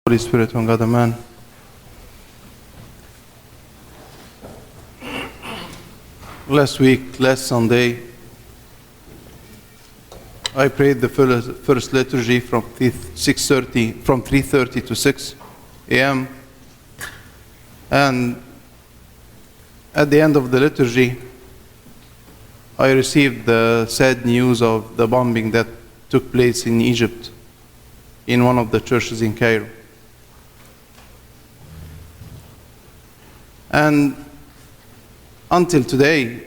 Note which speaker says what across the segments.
Speaker 1: Holy Spirit, one God, Amen. Last week, last Sunday, I prayed the first liturgy from 3:30 to 6 a.m. And at the end of the liturgy, I received the sad news of the bombing that took place in Egypt, in one of the churches in Cairo. And until today,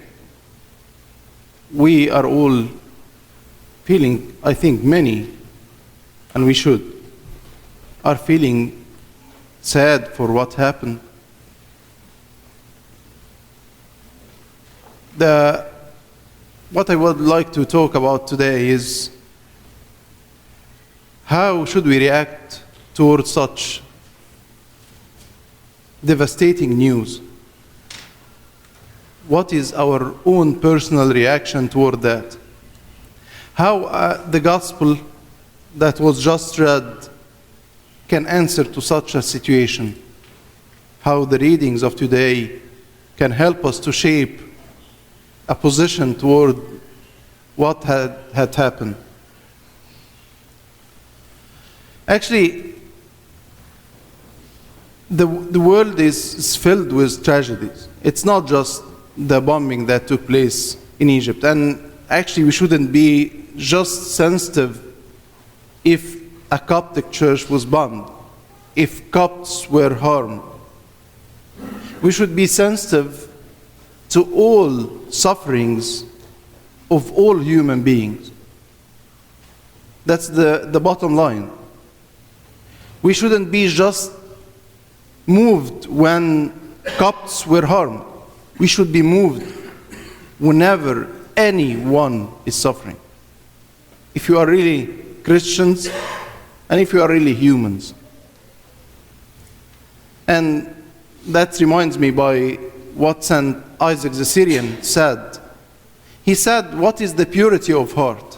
Speaker 1: we are all feeling, I think many, and we should, are feeling sad for what happened. What I would like to talk about today is how should we react towards such devastating news? What is our own personal reaction toward that? How the gospel that was just read can answer to such a situation? How the readings of today can help us to shape a position toward what had happened? Actually, the world is filled with tragedies. It's not just the bombing that took place in Egypt. And actually, we shouldn't be just sensitive if a Coptic church was bombed, if Copts were harmed. We should be sensitive to all sufferings of all human beings. That's the bottom line. We shouldn't be just moved when Copts were harmed. We should be moved whenever anyone is suffering. If you are really Christians and if you are really humans. And that reminds me by what St. Isaac the Syrian said. He said, what is the purity of heart?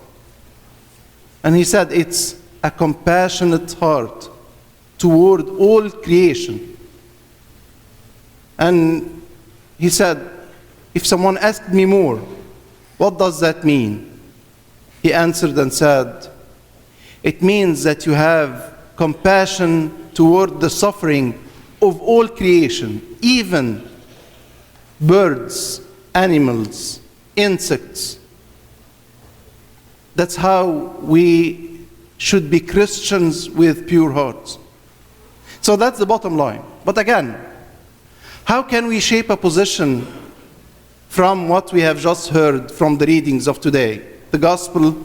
Speaker 1: And he said, it's a compassionate heart toward all creation. And he said, if someone asked me more, what does that mean? He answered and said, it means that you have compassion toward the suffering of all creation, even birds, animals, insects. That's how we should be Christians with pure hearts. So that's the bottom line. But again, how can we shape a position from what we have just heard from the readings of today? The Gospel,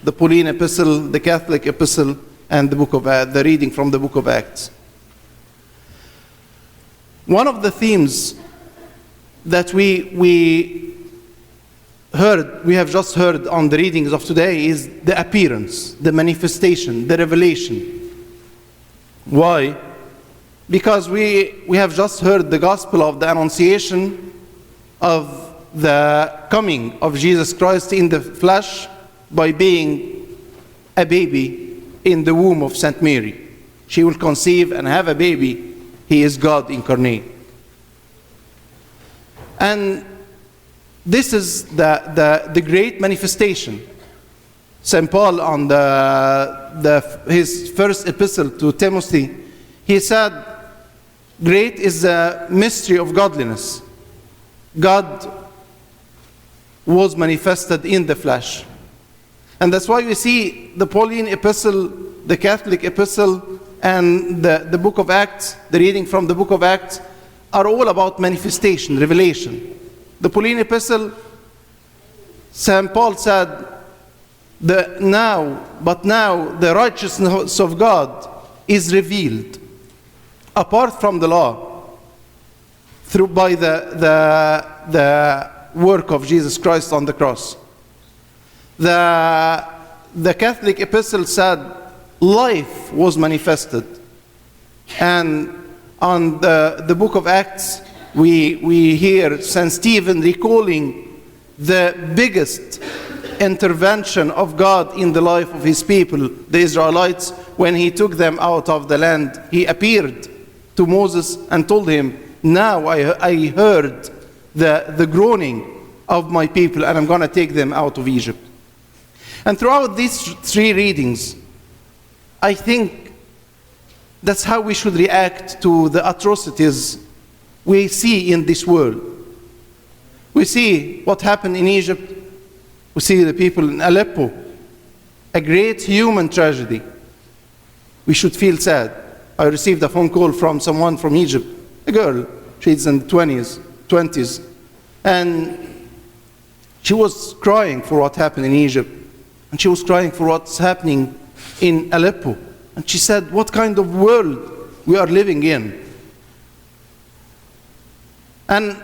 Speaker 1: the Pauline Epistle, the Catholic Epistle, and the reading from the Book of Acts. One of the themes that we have just heard on the readings of today is the appearance, the manifestation, the revelation. Why? Because we have just heard the gospel of the Annunciation of the coming of Jesus Christ in the flesh by being a baby in the womb of St. Mary. She will conceive and have a baby. He is God incarnate. And this is the great manifestation. St. Paul on his first epistle to Timothy, he said, great is the mystery of godliness. God was manifested in the flesh. And that's why we see the Pauline Epistle, the Catholic Epistle, and the Book of Acts, the reading from the Book of Acts, are all about manifestation, revelation. The Pauline Epistle, St. Paul said, now the righteousness of God is revealed apart from the law by the work of Jesus Christ on the cross. The Catholic Epistle said life was manifested. And on the Book of Acts, we hear St. Stephen recalling the biggest intervention of God in the life of his people, the Israelites, when he took them out of the land, he appeared to Moses and told him, now I heard the groaning of my people, and I'm going to take them out of Egypt. And throughout these three readings, I think that's how we should react to the atrocities we see in this world. We see what happened in Egypt. We see the people in Aleppo, a great human tragedy. We should feel sad. I received a phone call from someone from Egypt, a girl, she's in the 20s, and she was crying for what happened in Egypt, and she was crying for what's happening in Aleppo. And she said, what kind of world we are living in? And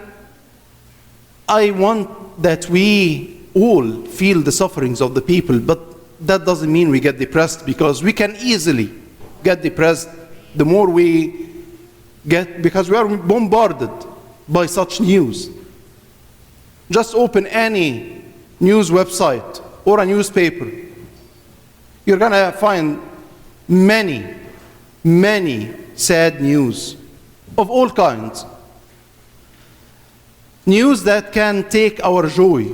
Speaker 1: I want that we all feel the sufferings of the people, but that doesn't mean we get depressed, because we can easily get depressed the more we get, because we are bombarded by such news. Just open any news website or a newspaper. You're going to find many sad news of all kinds. News that can take our joy,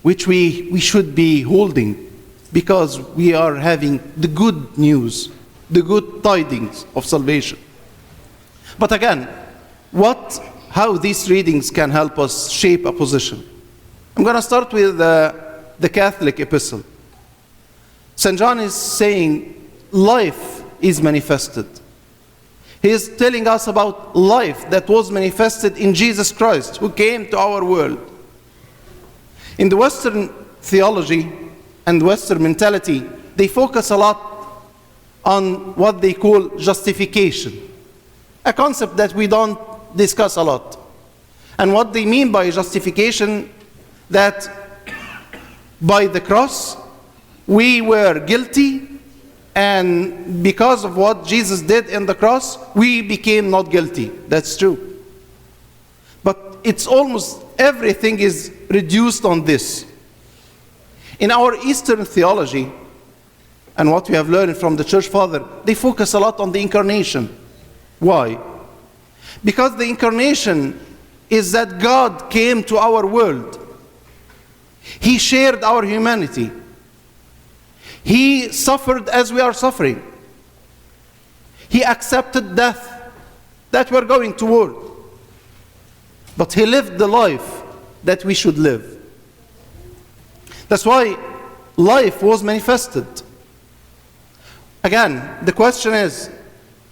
Speaker 1: which we should be holding, because we are having the good news, the good tidings of salvation. But again, how these readings can help us shape a position. I'm going to start with the Catholic epistle. St. John is saying life is manifested. He is telling us about life that was manifested in Jesus Christ, who came to our world. In the Western theology and Western mentality, they focus a lot on what they call justification, a concept that we don't discuss a lot. And what they mean by justification, that by the cross, we were guilty, and because of what Jesus did in the cross, we became not guilty. That's true. But it's almost everything is reduced on this. In our Eastern theology, and what we have learned from the Church Father, they focus a lot on the incarnation. Why? Because the incarnation is that God came to our world. He shared our humanity. He suffered as we are suffering. He accepted death that we're going toward. But he lived the life that we should live. That's why life was manifested. Again, the question is,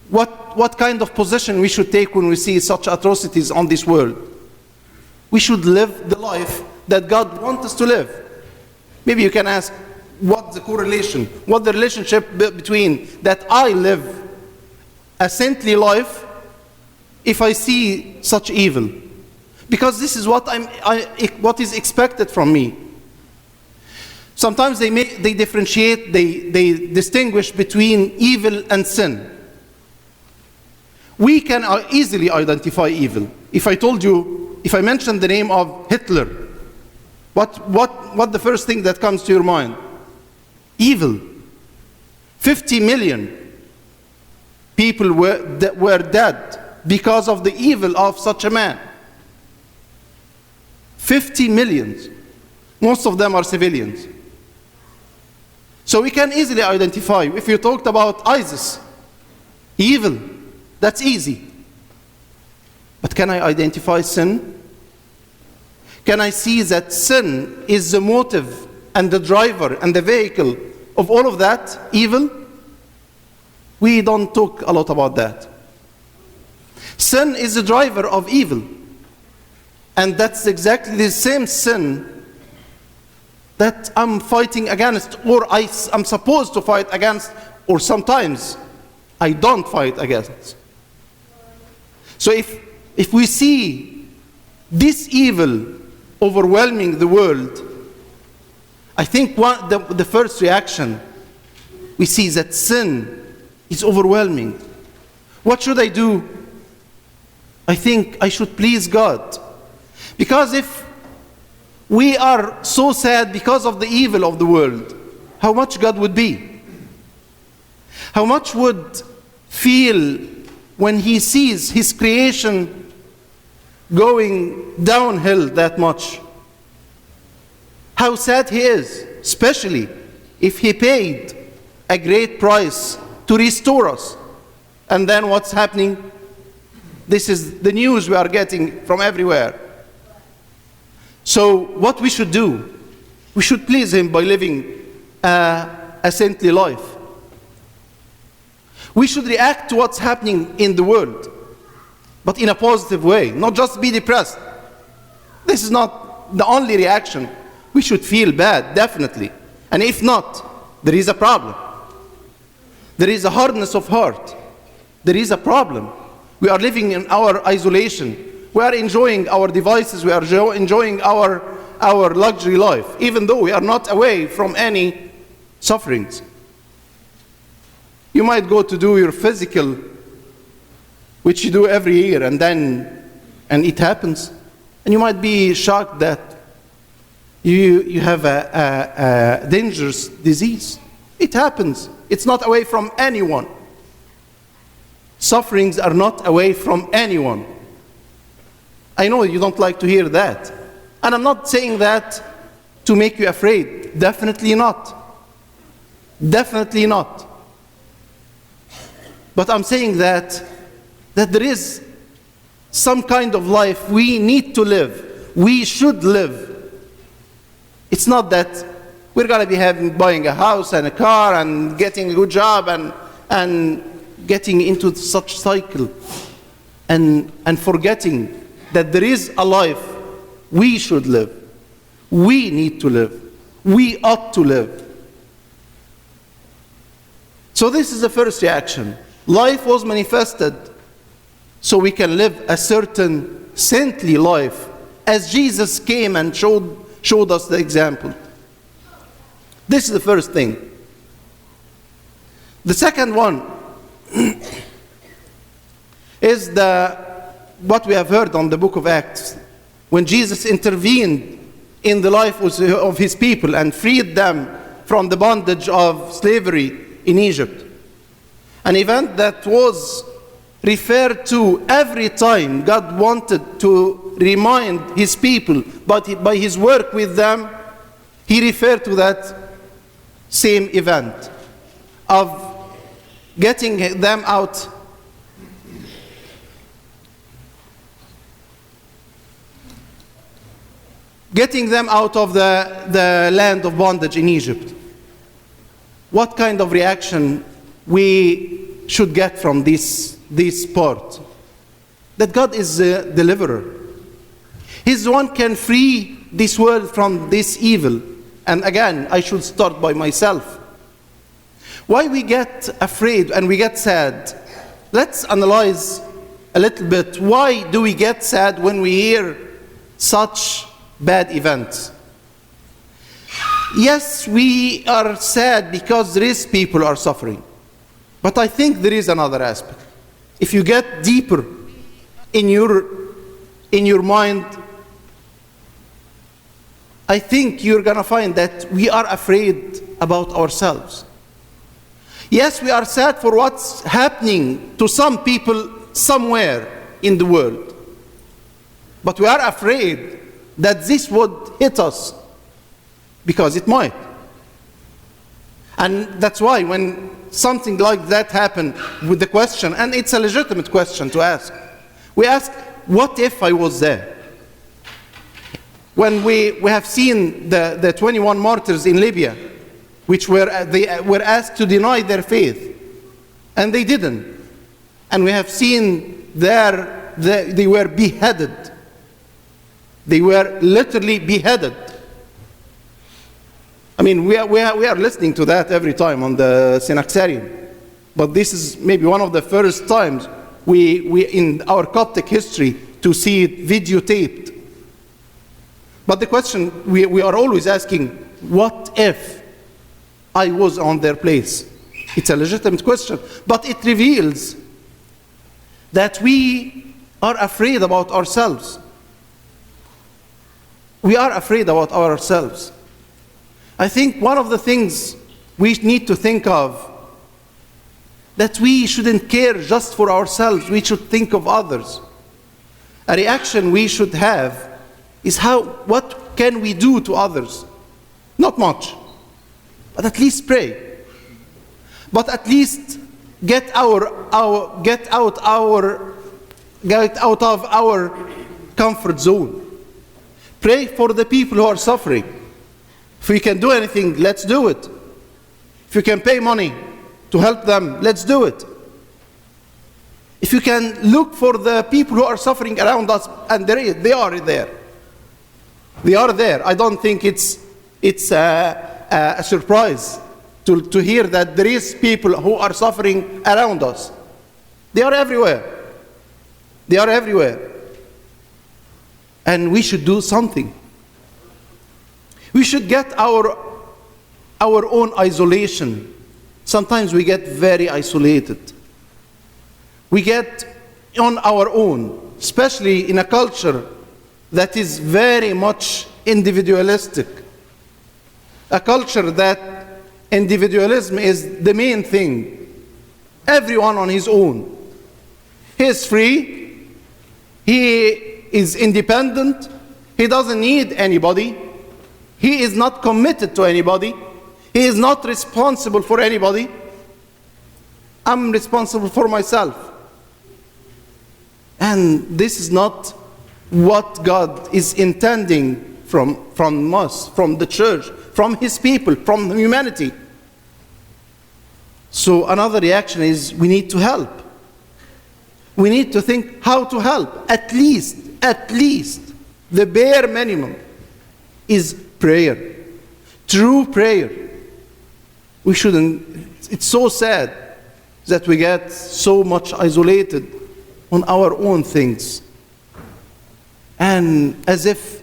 Speaker 1: what kind of position we should take when we see such atrocities on this world? We should live the life that God wants us to live. Maybe you can ask, what's the correlation? What's the relationship between that I live a saintly life if I see such evil? Because this is what is expected from me. Sometimes they differentiate, they distinguish between evil and sin. We can easily identify evil. If I mention the name of Hitler, what the first thing that comes to your mind? Evil. 50 million people were dead because of the evil of such a man. 50 millions. Most of them are civilians. So we can easily identify. If you talked about ISIS, evil, that's easy. But can I identify sin? Can I see that sin is the motive and the driver and the vehicle of all of that evil? We don't talk a lot about that. Sin is the driver of evil. And that's exactly the same sin that I'm fighting against, or I'm supposed to fight against, or sometimes I don't fight against. So if we see this evil overwhelming the world, I think the first reaction, we see that sin is overwhelming. What should I do? I think I should please God. Because if we are so sad because of the evil of the world, how much God would be? How much would feel when he sees his creation going downhill that much? How sad he is, especially if he paid a great price to restore us. And then what's happening? This is the news we are getting from everywhere. So what we should do, we should please him by living a saintly life. We should react to what's happening in the world, but in a positive way, not just be depressed. This is not the only reaction. We should feel bad, definitely. And if not, there is a problem. There is a hardness of heart. There is a problem. We are living in our isolation. We are enjoying our devices. We are enjoying our luxury life, even though we are not away from any sufferings. You might go to do your physical, which you do every year, and it happens. And you might be shocked that you have a dangerous disease. It happens. It's not away from anyone. Sufferings are not away from anyone. I know you don't like to hear that. And I'm not saying that to make you afraid. Definitely not. Definitely not. But I'm saying that there is some kind of life we need to live. We should live. It's not that we're going to be buying a house and a car and getting a good job and getting into such cycle and forgetting that there is a life we should live. We need to live. We ought to live. So this is the first reaction. Life was manifested so we can live a certain saintly life as Jesus came and showed us the example. This is the first thing. The second one is what we have heard on the book of Acts, when Jesus intervened in the life of his people and freed them from the bondage of slavery in Egypt. An event that was referred to every time God wanted to remind his people, but by his work with them, he referred to that same event of getting them out of the land of bondage in Egypt. What kind of reaction we should get from this part? That God is a deliverer. He's the one who can free this world from this evil. And again, I should start by myself. Why we get afraid and we get sad? Let's analyze a little bit. Why do we get sad when we hear such bad events? Yes, we are sad because there is people are suffering. But I think there is another aspect. If you get deeper in your mind, I think you're going to find that we are afraid about ourselves. Yes, we are sad for what's happening to some people somewhere in the world. But we are afraid that this would hit us, because it might. And that's why when something like that happened with the question, and it's a legitimate question to ask, we ask, what if I was there? When we have seen the 21 martyrs in Libya, which were asked to deny their faith, and they didn't. And we have seen they were beheaded. They were literally beheaded. I mean, we are listening to that every time on the Synaxarium. But this is maybe one of the first times we in our Coptic history to see it videotaped. But the question we are always asking, what if I was on their place? It's a legitimate question, but it reveals that we are afraid about ourselves. We are afraid about ourselves. I think one of the things we need to think of that we shouldn't care just for ourselves. We should think of others. A reaction we should have is what can we do to others? Not much, but at least pray. But at least get out of our comfort zone. Pray for the people who are suffering. If we can do anything, let's do it. If you can pay money to help them, let's do it. If you can look for the people who are suffering around us, and they are there. They are there. I don't think it's a surprise to hear that there is people who are suffering around us. They are everywhere. They are everywhere. And we should do something. We should get our own isolation. Sometimes we get very isolated. We get on our own, especially in a culture that is very much individualistic. A culture that individualism is the main thing. Everyone on his own. He is free. He is independent. He doesn't need anybody. He is not committed to anybody. He is not responsible for anybody. I'm responsible for myself. And this is not what God is intending from us, from the church, from His people, from humanity. So another reaction is we need to help. We need to think how to help. At least, the bare minimum is prayer. True prayer. We shouldn't, it's so sad that we get so much isolated on our own things. And as if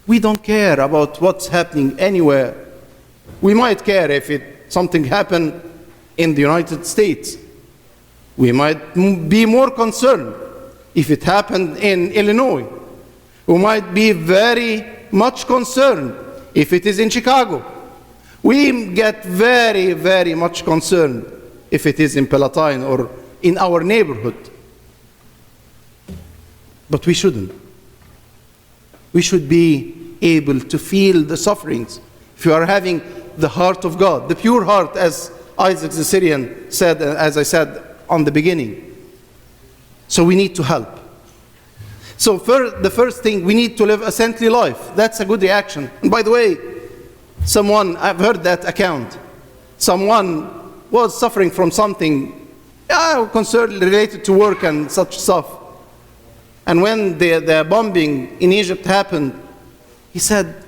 Speaker 1: we don't care about what's happening anywhere. We might care if something happened in the United States. We might be more concerned if it happened in Illinois. We might be very much concerned if it is in Chicago. We get very, very much concerned if it is in Palatine or in our neighborhood. But we shouldn't. We should be able to feel the sufferings. If you are having the heart of God, the pure heart, as Isaac the Syrian said, as I said on the beginning. So we need to help. So the first thing, we need to live a saintly life. That's a good reaction. And by the way, I've heard that account. Someone was suffering from something concerned related to work and such stuff. And when the bombing in Egypt happened, he said,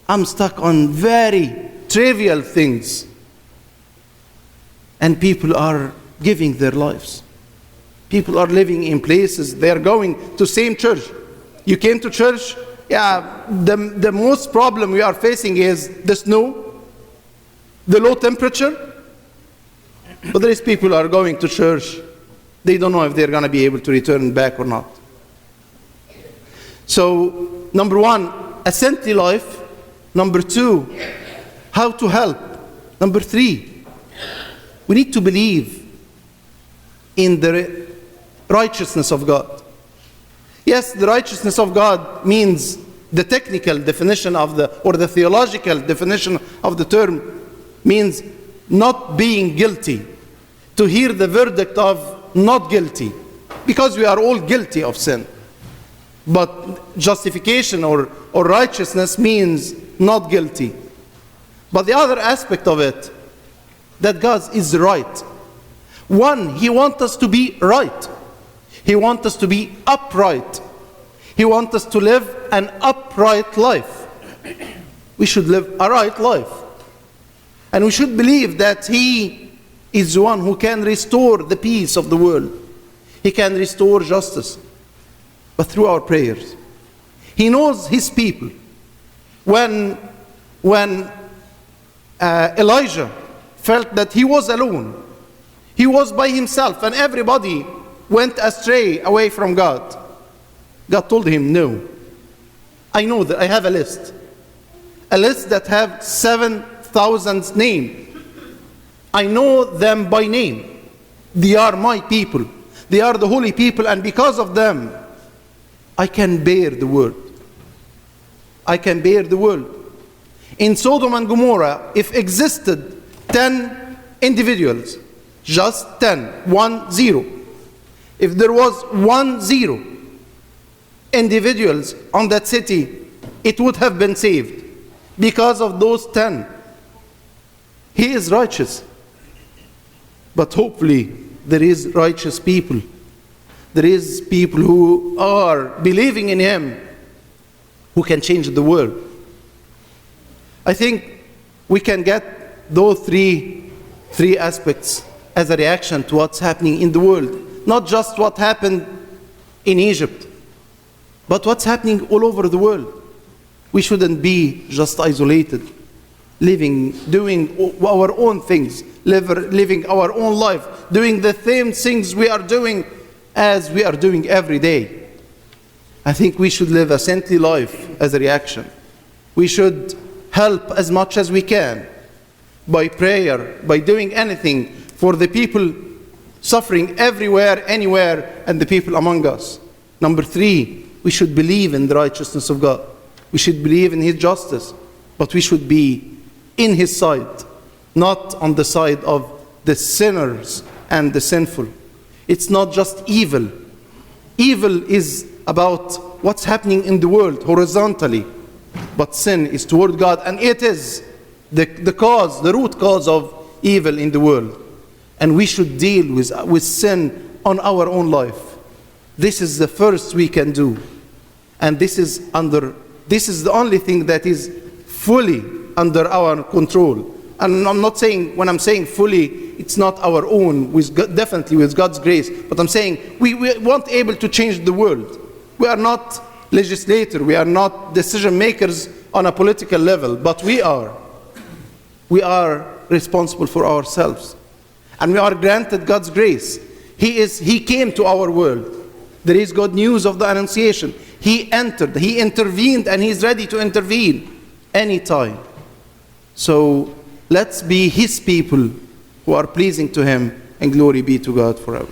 Speaker 1: I'm stuck on very trivial things. And people are giving their lives. People are living in places, they are going to same church. You came to church, the most problem we are facing is the snow, the low temperature. But there is people who are going to church, they don't know if they're going to be able to return back or not. So, number one, a saintly life. Number two, how to help. Number three, we need to believe in the righteousness of God. Yes, the righteousness of God means the technical definition or the theological definition of the term means not being guilty. To hear the verdict of not guilty. Because we are all guilty of sin. But justification or righteousness means not guilty. But the other aspect of it, that God is right. One, He wants us to be right. He wants us to be upright. He wants us to live an upright life. We should live a right life. And we should believe that He is the one who can restore the peace of the world. He can restore justice. But through our prayers. He knows His people. When Elijah felt that he was alone, he was by himself, and everybody went astray away from God. God told him, no. I know that I have a list that have 7,000 names. I know them by name. They are my people. They are the holy people, and because of them, I can bear the world. I can bear the world. In Sodom and Gomorrah, if existed 10 individuals, just 10, 1-0. If there was 1-0 individuals on that city, it would have been saved because of those 10. He is righteous. But hopefully there is righteous people. There is people who are believing in him who can change the world. I think we can get those three aspects as a reaction to what's happening in the world. Not just what happened in Egypt, but what's happening all over the world. We shouldn't be just isolated, doing our own things, living our own life, doing the same things we are doing as we are doing every day. I think we should live a saintly life as a reaction. We should help as much as we can by prayer, by doing anything for the people suffering everywhere, anywhere, and the people among us. Number 3, we should believe in the righteousness of God. We should believe in his justice, but we should be in his side, not on the side of the sinners and the sinful. It's not just evil. Evil is about what's happening in the world horizontally, but sin is toward God, and it is the root cause of evil in the world. And we should deal with sin on our own life. This is the first we can do. And this is the only thing that is fully under our control. And I'm not saying, when I'm saying fully, it's not our own, definitely with God's grace. But I'm saying we weren't able to change the world. We are not legislators. We are not decision makers on a political level. But we are. We are responsible for ourselves. And we are granted God's grace. He came to our world. There is good news of the Annunciation. He entered, he intervened, and he's ready to intervene anytime. So let's be his people who are pleasing to him, and glory be to God forever.